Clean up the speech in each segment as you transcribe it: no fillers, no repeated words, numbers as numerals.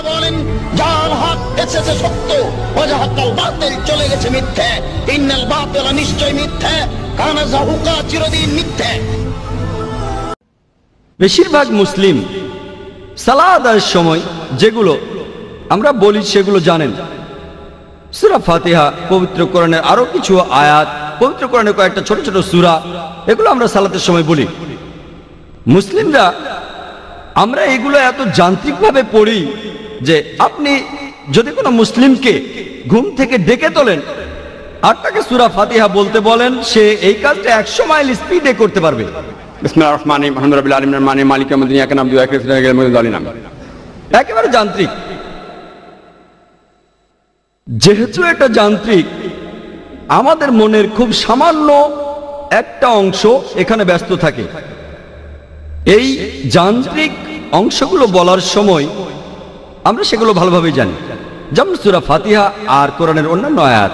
বলেন, যার হক এসেছে সত্য, ওয়াজাহাকাল বাতিল, চলে গেছে মিথ্যে। ইন্নাল বাতিল, নিশ্চয় মিথ্যে, কানা যাহুকা, চিরদিন মিথ্যে। বেশিরভাগ মুসলিম সালাত আদায়ের সময় যেগুলো আমরা বলি সেগুলো জানেন। সূরা ফাতিহা, পবিত্র কোরআনের আরো কিছু আয়াত, পবিত্র কোরআনের কয়েকটা ছোট ছোট সূরা, এগুলো আমরা সালাতের সময় বলি। মুসলিমরা আমরা এগুলো এত যান্ত্রিকভাবে পড়ি যে আপনি যদি কোনো মুসলিমকে ঘুম থেকে ডেকে তোলেন আর তাকে সূরা ফাতিহা বলতে বলেন, সে এই কাজটা 100 মাইল স্পিডে করতে পারবে। বিসমিল্লাহির রহমানির রহিম, আলহামদুলিল্লাহি রাব্বিল আলামিন, মালিকিল ইয়াউমিদ্দিন, ইয়াকা না'বুদু ওয়া ইয়াকা নাস্তাঈন। একেবারে যান্ত্রিক। যেহেতু এটা যান্ত্রিক, আমাদের মনের খুব সামান্য একটা অংশ এখানে ব্যস্ত থাকে। এই যান্ত্রিক অংশগুলো বলার সময় আমরা সেগুলো ভালোভাবে জানি, যেমন সূরা ফাতিহা আর কোরআনের অন্যান্য আয়াত।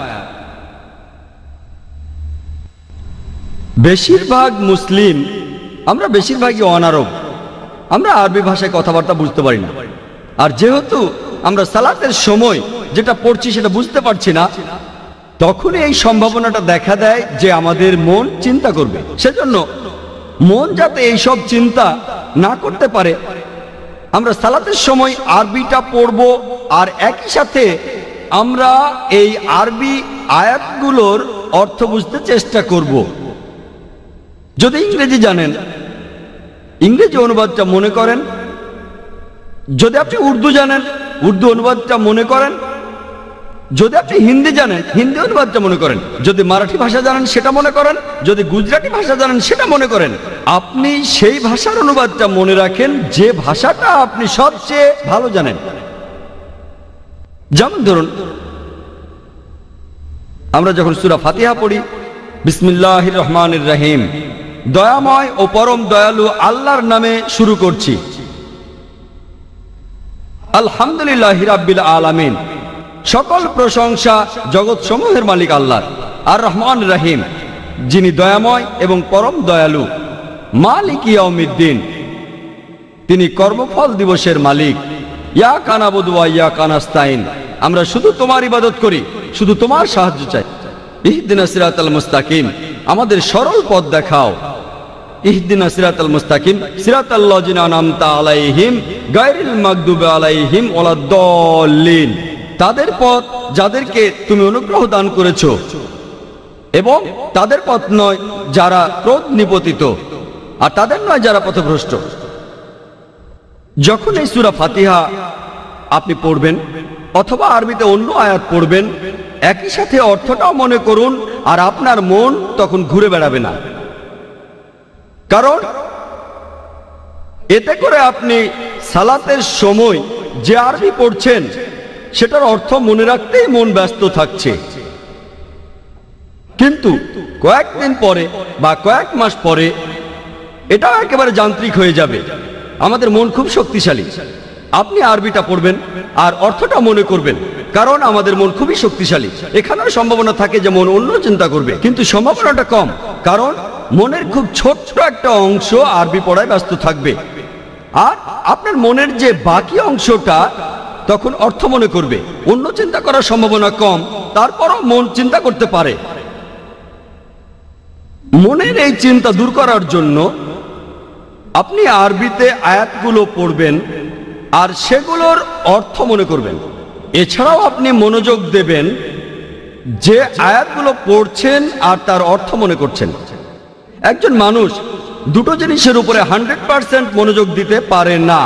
বেশিরভাগ মুসলিম আমরা বেশিরভাগই অনারব, আমরা আরবি ভাষায় কথাবার্তা বুঝতে পারি না। আর যেহেতু আমরা সালাতের সময় যেটা পড়ছি সেটা বুঝতে পারছি না, তখনই এই সম্ভাবনাটা দেখা দেয় যে আমাদের মন চিন্তা করবে। সেজন্য মন যাতে এইসব চিন্তা না করতে পারে, আমরা সালাতের সময় আরবিটা পড়ব, আর একই সাথে আমরা এই আরবি আয়াতগুলোর অর্থ বুঝতে চেষ্টা করব। যদি ইংরেজি জানেন, ইংরেজি অনুবাদটা মনে করেন। যদি আপনি উর্দু জানেন, উর্দু অনুবাদটা মনে করেন। যদি আপনি হিন্দি জানেন, হিন্দি অনুবাদটা মনে করেন। যদি মারাঠি ভাষা জানেন সেটা মনে করেন। যদি গুজরাটি ভাষা জানেন সেটা মনে করেন। আপনি সেই ভাষার অনুবাদটা মনে রাখেন যে ভাষাটা আপনি সবচেয়ে ভালো জানেন। যেমন ধরুন, আমরা যখন সূরা ফাতিহা পড়ি, বিসমিল্লাহির রহমানির রহিম, দয়াময় ও পরম দয়ালু আল্লাহর নামে শুরু করছি। আলহামদুলিল্লাহি রাব্বিল আলামিন, সকল প্রশংসা জগৎ সমূহের মালিক আল্লাহ। আর রহমান রহিম, যিনি দয়াময় এবং পরম দয়ালু। মালিক ইয়াউমিদ্দিন, তিনি কর্মফল দিবসের মালিক। ইয়াকা না'বুদু ওয়া ইয়াকা নাস্তাঈন, আমরা শুধু তোমার ইবাদত করি, শুধু তোমার সাহায্য চাই। ইহদিনাস সিরাতাল মুস্তাকিম, আমাদের সরল পথ দেখাও। ইহদিনাস সিরাতাল মুস্তাকিম সিরাতাল্লাযিনা আন'আমতা আলাইহিম গায়রিল মাগদুবি আলাইহিম ওয়ালাদ-দাল্লিন, তাদের পথ যাদেরকে তুমি অনুগ্রহ দান করেছো, এবং তাদের পথ নয় যারা ক্রোধ নিপতিত, আর তাদের নয় যারা পথভ্রষ্ট। যখন এই সূরা ফাতিহা আপনি পড়বেন অথবা আরবিতে অন্য আয়াত পড়বেন, একই সাথে অর্থটাও মনে করুন, আর আপনার মন তখন ঘুরে বেড়াবে না। কারণ এতে করে আপনি সালাতের সময় যে আরবি পড়ছেন সেটার অর্থ মনে রাখতেই মন ব্যস্ত থাকছে। কিন্তু কয়েকদিন পরে বা কয়েক মাস পরে এটাও একেবারে যান্ত্রিক হয়ে যাবে। আমাদের মন খুব শক্তিশালী। আপনি আরবিটা পড়বেন আর অর্থটা মনে করবেন, কারণ আমাদের মন খুবই শক্তিশালী। এখানেও সম্ভাবনা থাকে যে মন অন্য চিন্তা করবে, কিন্তু সম্ভাবনাটা কম, কারণ মনের খুব ছোট্ট একটা অংশ আরবি পড়ায় ব্যস্ত থাকবে। আর আপনার মনের যে বাকি অংশটা তখন অর্থ মনে করবে। অন্য চিন্তা করার সম্ভাবনা কম, তারপরও মন চিন্তা করতে পারে। মনের এই চিন্তা দূর করার জন্য আপনি আরবিতে আয়াতগুলো পড়বেন আর সেগুলোর অর্থ মনে করবেন। এছাড়াও আপনি মনোযোগ দেবেন যে আয়াতগুলো পড়ছেন আর তার অর্থ মনে করছেন। একজন মানুষ দুটো জিনিসের উপরে 100% মনোযোগ দিতে পারে না।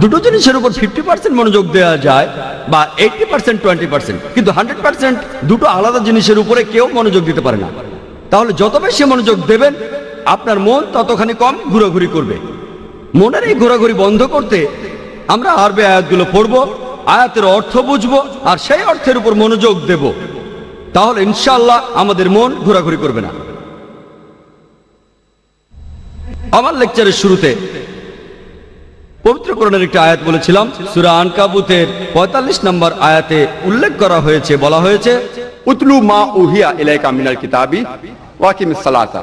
দুটো জিনিসের উপর 50% মনোযোগ দেওয়া যায়, বা 80% 20%, কিন্তু 100% দুটো আলাদা জিনিসের উপরে কেউ মনোযোগ দিতে পারে না। তাহলে যত বেশি মনোযোগ দেবেন আপনার মন ততখানি কম ঘোরাঘুরি করবে। মনের এই ঘোরাঘুরি বন্ধ করতে আমরা আরবি আয়াতগুলো পড়ব, আয়াতের অর্থ বুঝবো আর সেই অর্থের উপর মনোযোগ দেব। তাহলে ইনশাআল্লাহ আমাদের মন ঘোরাঘুরি করবে না। আমার লেকচারের শুরুতে পবিত্র কোরআনের একটি আয়াত বলেছিলাম। সূরা আনকাবুতের 45 নম্বর আয়াতে উল্লেখ করা হয়েছে, বলা হয়েছে, উতলু মা উহিয়া ইলাইকা মিনাল কিতাবি ওয়া আকিমিস সালাতা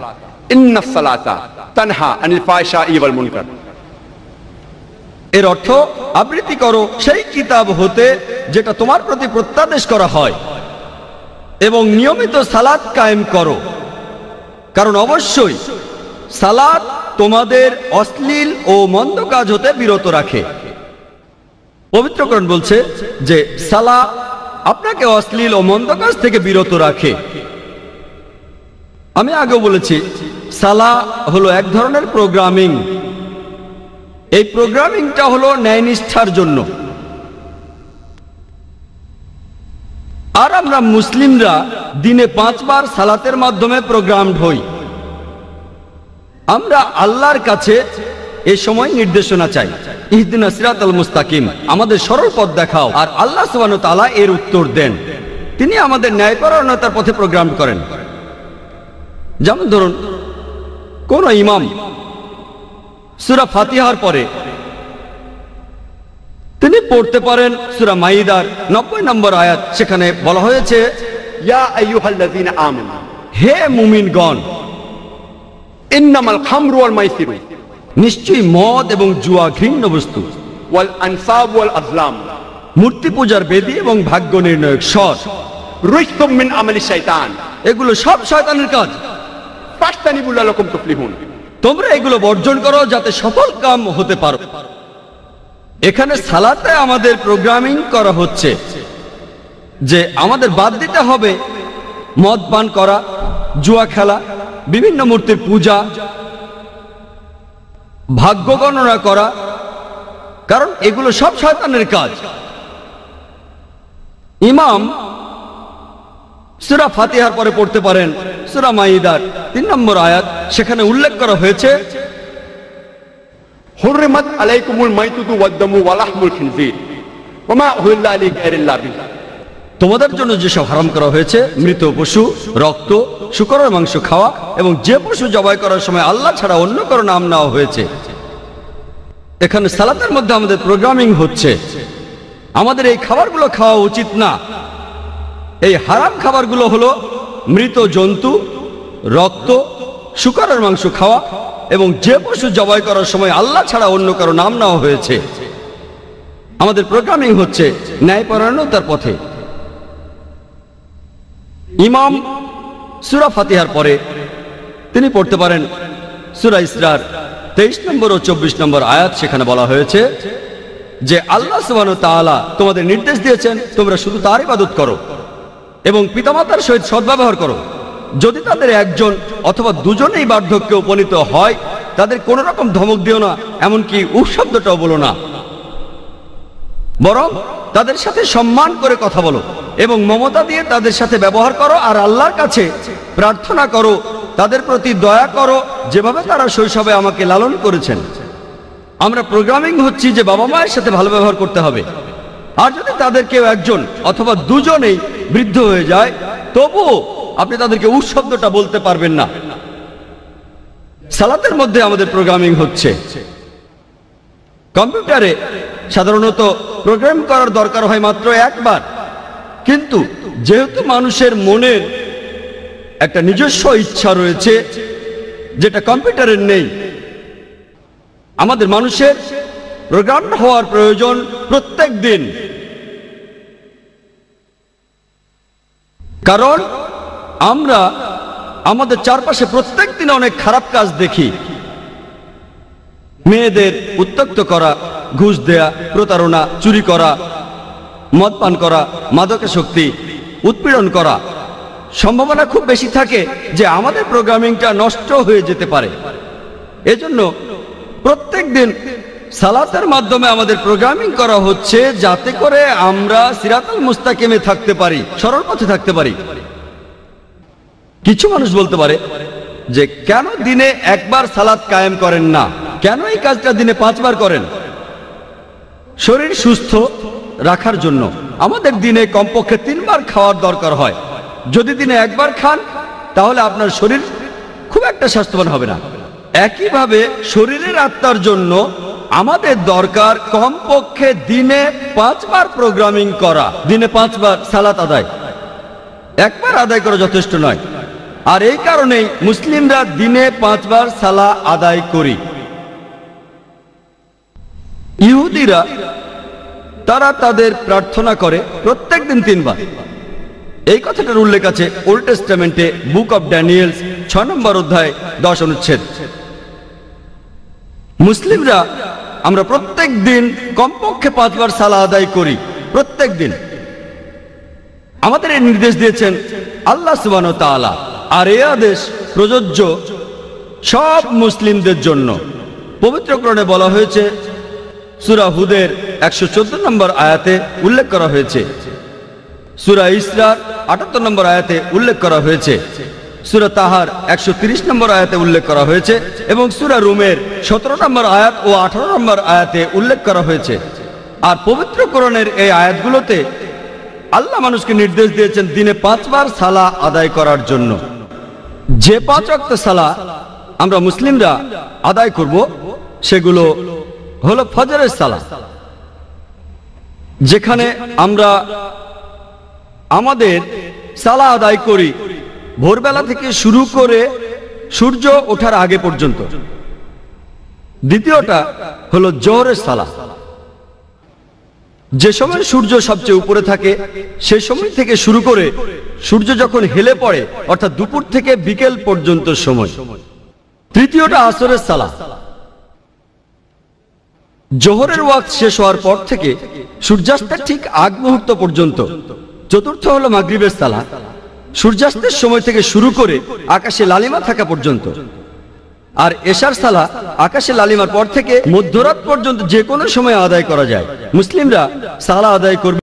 ইন্নাস সালাতা তানহা আনিল ফাহশাই ওয়াল মুনকার। এর অর্থ আবৃত্তি করো সেই কিতাব হতে যেটা তোমার প্রতি প্রত্যাদেশ করা হয়, এবং নিয়মিত সালাত কায়েম করো, কারণ অবশ্যই সালাত তোমাদের অশ্লীল ও মন্দ কাজ হতে বিরত রাখে। পবিত্র কোরআন বলছে যে সালাত আপনাকে অশ্লীল ও মন্দ কাজ থেকে বিরত রাখে। আমি আগেও বলেছি, সালাহ হলো এক ধরনের প্রোগ্রামিং। এই প্রোগ্রামিংটা হলো ন্যায়নিষ্ঠার জন্য। আর আমরা মুসলিমরা দিনে 5 বার সালাতের মাধ্যমে প্রোগ্রামড হই। আমরা আল্লাহর কাছে এই সময় নির্দেশনা চাই, ইহদিনাস সিরাতাল মুস্তাকিম, আমাদের সরল পথ দেখাও। আর আল্লাহ সুবহানাহু ওয়া তাআলা এর উত্তর দেন। তিনি আমাদের ন্যায়পরায়ণতার পথে প্রোগ্রাম করেন। যেমন ধরুন, কোন ইমাম সূরা ফাতিহার পরে তিনি পড়তে পারেন সূরা মাইদার 90 নম্বর আয়াত। সেখানে বলা হয়েছে, ইয়া আইয়ুহাল্লাযীনা আমানু, হে মুমিনগণ, ইন্নামাল খামরু ওয়াল মাইসিরু, নিশ্চয়ই মদ এবং জুয়া ঘৃণ্য বস্তু, ওয়াল আনসাব ওয়াল আজলাম, মূর্তি পূজার বেদী এবং ভাগ্য নির্ণয়ক স্বর, রিজতুম মিন আমালি শাইতান, এগুলো সব শয়তানের কাজ। ফাসতানিবু লাকুম তুফলিহুন, তোমরা এগুলো বর্জন করো যাতে সফল কাম হতে পারো। এখানে সালাতে আমাদের প্রোগ্রামিং করা হচ্ছে যে আমাদের বাদ দিতে হবে মদ পান করা, জুয়া খেলা, বিভিন্ন মূর্তির পূজা, ভাগ্য গণনা করা, কারণ এগুলো সব শয়তানের কাজ। ইমাম সূরা ফাতিহার পরে পড়তে পারেন সূরা মাইদার 3 নম্বর আয়াত। সেখানে উল্লেখ করা হয়েছে, হুররিমাত আলাইকুমুল মাইতুতু ওয়াদ-দামু ওয়া লাহমুল খিনজির ওয়া মা উহিল্লা লিগাইরিল্লাহ বিহি, তোমাদের জন্য যেসব হারাম করা হয়েছে মৃত পশু, রক্ত, শূকরের মাংস খাওয়া, এবং যে পশু জবাই করার সময় আল্লাহ ছাড়া অন্য কারো নাম নেওয়া হয়েছে। এখানে সালাতের মধ্যে আমাদের প্রোগ্রামিং হচ্ছে আমাদের এই খাবারগুলো খাওয়া উচিত না। এই হারাম খাবারগুলো হলো মৃত জন্তু, রক্ত, শূকরের মাংস খাওয়া, এবং যে পশু জবাই করার সময় আল্লাহ ছাড়া অন্য কারো নাম নেওয়া হয়েছে। আমাদের প্রোগ্রামিং হচ্ছে ন্যায়পরায়ণতার পথে। ইমাম সূরা ফাতিহার পরে তিনি পড়তে পারেন সূরা ইসরার 23 নম্বর ও 24 নম্বর আয়াত। সেখানে বলা হয়েছে যে আল্লাহ সুবহানাহু ওয়া তাআলা তোমাদের নির্দেশ দিয়েছেন তোমরা শুধু তার ইবাদত করো এবং পিতামাতার সহিত সদ্ব্যবহার করো। যদি তাদের একজন অথবা দুজনেই বার্ধক্যে উপনীত হয়, তাদের কোনো রকম ধমক দিও না, এমনকি উফ শব্দটাও বলো না, বরং তাদের সাথে সম্মান করে কথা বলো এবং মমতা দিয়ে তাদের সাথে ব্যবহার করো। আর আল্লাহর কাছে প্রার্থনা করো, তাদের প্রতি দয়া করো যেভাবে তারা শৈশবে আমাকে লালন করেছেন। আমরা প্রোগ্রামিং হচ্ছি যে বাবা মায়ের সাথে ভালো ব্যবহার করতে হবে। আর যদি তাদের কেউ একজন অথবা দুজনেই বৃদ্ধ হয়ে যায়, তবুও আপনি তাদেরকে উফ শব্দটা বলতে পারবেন না। সালাতের মধ্যে আমাদের প্রোগ্রামিং হচ্ছে। কম্পিউটারে সাধারণত প্রোগ্রাম করার দরকার হয় মাত্র একবার, কিন্তু যেহেতু মানুষের মনের একটা নিজস্ব ইচ্ছা রয়েছে যেটা কম্পিউটারের নেই, আমাদের মানুষের প্রোগ্রাম হওয়ার প্রয়োজন প্রত্যেক দিন। কারণ আমরা আমাদের চারপাশে প্রত্যেক দিন অনেক খারাপ কাজ দেখি। মেয়েদের উত্ত্যক্ত করা, ঘুষ দেয়া, প্রতারণা, চুরি করা, মদ পান করা, মাদকাসক্তি, উৎপীড়ন করা। সম্ভাবনা খুব বেশি থাকে যে আমাদের প্রোগ্রামিংটা নষ্ট হয়ে যেতে পারে। এজন্য প্রত্যেক দিন সালাতের মাধ্যমে আমাদের প্রোগ্রামিং করা হচ্ছে যাতে করে আমরা সিরাতুল মুস্তাকিমে থাকতে পারি, সরল পথে থাকতে পারি। কিছু মানুষ বলতে পারে যে কেন দিনে একবার সালাত কায়েম করেন না, কেন এই কাজটা দিনে 5 বার করেন? শরীর সুস্থ রাখার জন্য আমাদের দিনে কমপক্ষে 3 বার খাওয়ার দরকার হয়। যদি দিনে একবার খান তাহলে আপনার শরীর খুব একটা স্বাস্থ্যবান হবে না। একইভাবে শরীরের আত্মার জন্য আমাদের দরকার কমপক্ষে দিনে 5 বার প্রোগ্রামিং করা, দিনে 5 বার সালাত আদায়। একবার আদায় করা যথেষ্ট নয়। আর এই কারণেই মুসলিমরা দিনে 5 বার সালাত আদায় করি। ইহুদিরা তারা তাদের প্রার্থনা করে প্রত্যেকদিন 3 বার। এই কথাটার উল্লেখ আছে ওল্ড টেস্টামেন্টে বুক অব ড্যানিয়েলস 6 নম্বর অধ্যায় 10 অনুচ্ছেদ। মুসলিমরা আমরা প্রত্যেক দিন কমপক্ষে 5 বার সালাহ আদায় করি প্রত্যেক দিন। আমাদের এই নির্দেশ দিয়েছেন আল্লাহ সুবহানাহু ওয়া তাআলা, আর এই আদেশ প্রযোজ্য সব মুসলিমদের জন্য। পবিত্র কোরআনে বলা হয়েছে, সূরা হুদের 114 নম্বর আয়াতে উল্লেখ করা হয়েছে, সূরা ইসরার 78 নম্বর আয়াতে উল্লেখ করা হয়েছে, সূরা তাহার 130 নম্বর আয়াতে উল্লেখ করা হয়েছে এবং সূরা রুমের 17 নম্বর আয়াত ও 18 নম্বর আয়াতে উল্লেখ করা হয়েছে। আর পবিত্র কোরআনের এই আয়াতগুলোতে আল্লাহ মানুষকে নির্দেশ দিয়েছেন দিনে 5 বার সালাহ আদায় করার জন্য। যে 5 ওয়াক্ত সালাহ আমরা মুসলিমরা আদায় করব সেগুলো হলো ফজরের সালাহ, যেখানে আমরা আমাদের সালাহ আদায় করি ভোরবেলা থেকে শুরু করে সূর্য ওঠার আগে পর্যন্ত। দ্বিতীয়টা হলো জোহরের সালাহ, যে সময় সূর্য সবচেয়ে উপরে থাকে সেই সময় থেকে শুরু করে সূর্য যখন হেলে পড়ে অর্থাৎ দুপুর থেকে বিকেল পর্যন্ত সময়। তৃতীয়টা আসরের সালাহ, জোহরের ওয়াক্ত শেষ হওয়ার পর থেকে সূর্যাস্তের ঠিক আগ মুহূর্ত পর্যন্ত। চতুর্থ হলো মাগরিবের সালাহ, সূর্যাস্তের সময় থেকে শুরু করে আকাশে লালিমা থাকা পর্যন্ত। আর এশার সালাহ আকাশে লালিমার পর থেকে মধ্যরাত পর্যন্ত যে কোনো সময় আদায় করা যায়। মুসলিমরা সালাহ আদায় করবে